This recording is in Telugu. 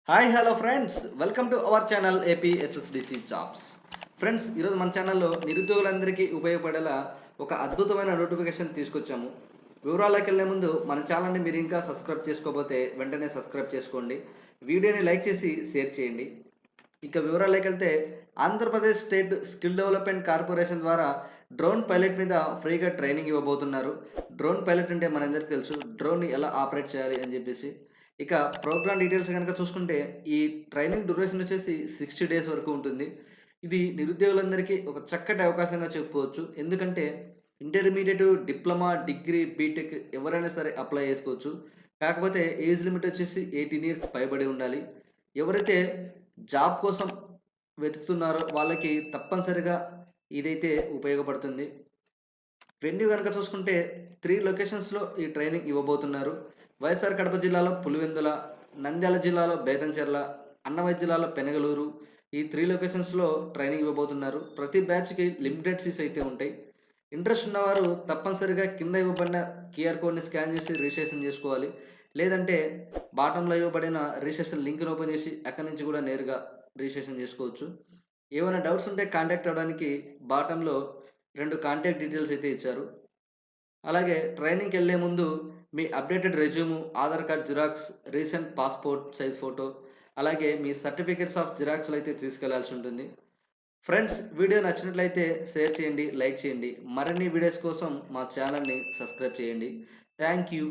Hi hello friends, welcome to our channel Apssdc jobs. Friends, ఈరోజు మన ఛానల్లో నిరుద్యోగులందరికీ ఉపయోగపడేలా ఒక అద్భుతమైన నోటిఫికేషన్ తీసుకొచ్చాము. వివరాల్లోకి వెళ్ళే ముందు మన ఛానల్ని మీరు ఇంకా సబ్స్క్రైబ్ చేసుకోకపోతే వెంటనే సబ్స్క్రైబ్ చేసుకోండి. వీడియోని లైక్ చేసి షేర్ చేయండి. ఇక వివరాల్లోకి వెళ్తే, Andhra Pradesh state skill development corporation ద్వారా డ్రోన్ పైలట్ మీద ఫ్రీగా ట్రైనింగ్ ఇవ్వబోతున్నారు. డ్రోన్ పైలట్ అంటే మనందరికీ తెలుసు, డ్రోన్ని ఎలా ఆపరేట్ చేయాలి అని చెప్పేసి. ఇక ప్రోగ్రామ్ డీటెయిల్స్ కనుక చూసుకుంటే, ఈ ట్రైనింగ్ డ్యూరేషన్ వచ్చేసి 60 డేస్ వరకు ఉంటుంది. ఇది నిరుద్యోగులందరికీ ఒక చక్కటి అవకాశంగా చెప్పుకోవచ్చు. ఎందుకంటే ఇంటర్మీడియట్, డిప్లొమా, డిగ్రీ, బీటెక్ ఎవరైనా సరే అప్లై చేసుకోవచ్చు. కాకపోతే ఏజ్ లిమిట్ వచ్చేసి 18 ఇయర్స్ పైబడి ఉండాలి. ఎవరైతే జాబ్ కోసం వెతుకుతున్నారో వాళ్ళకి తప్పనిసరిగా ఇదైతే ఉపయోగపడుతుంది. వెన్యూ కనుక చూసుకుంటే 3 లొకేషన్స్‌లో ఈ ట్రైనింగ్ ఇవ్వబోతున్నారు. వైఎస్ఆర్ కడప జిల్లాలో పులివెందుల, నంద్యాల జిల్లాలో బేతంచెర్ల, అన్నమయ్య జిల్లాలో పెనగలూరు. ఈ 3 లొకేషన్స్‌లో ట్రైనింగ్ ఇవ్వబోతున్నారు. ప్రతి బ్యాచ్‌కి లిమిటెడ్ సీట్స్ అయితే ఉంటాయి. ఇంట్రెస్ట్ ఉన్నవారు తప్పనిసరిగా కింద ఇవ్వబడిన క్యూఆర్ కోడ్‌ని స్కాన్ చేసి రిజిస్ట్రేషన్ చేసుకోవాలి. లేదంటే బాటంలో ఇవ్వబడిన రిజిస్ట్రేషన్ లింక్‌ని ఓపెన్ చేసి అక్కడి నుంచి కూడా నేరుగా రిజిస్ట్రేషన్ చేసుకోవచ్చు. ఏమైనా డౌట్స్ ఉంటే కాంటాక్ట్ అవ్వడానికి బాటంలో 2 కాంటాక్ట్ డీటెయిల్స్ అయితే ఇచ్చారు. అలాగే ట్రైనింగ్‌కెళ్ళే ముందు మీ updated resume, Aadhaar card xerox, recent passport size photo, అలాగే మీ సర్టిఫికేట్స్ ఆఫ్ జిరాక్స్‌లయితే తీసుకెళ్లాల్సి ఉంటుంది. ఫ్రెండ్స్, వీడియో నచ్చినట్లయితే షేర్ చేయండి, లైక్ చేయండి. మరిన్ని వీడియోస్ కోసం మా ఛానల్‌ని సబ్స్క్రైబ్ చేయండి. Thank you.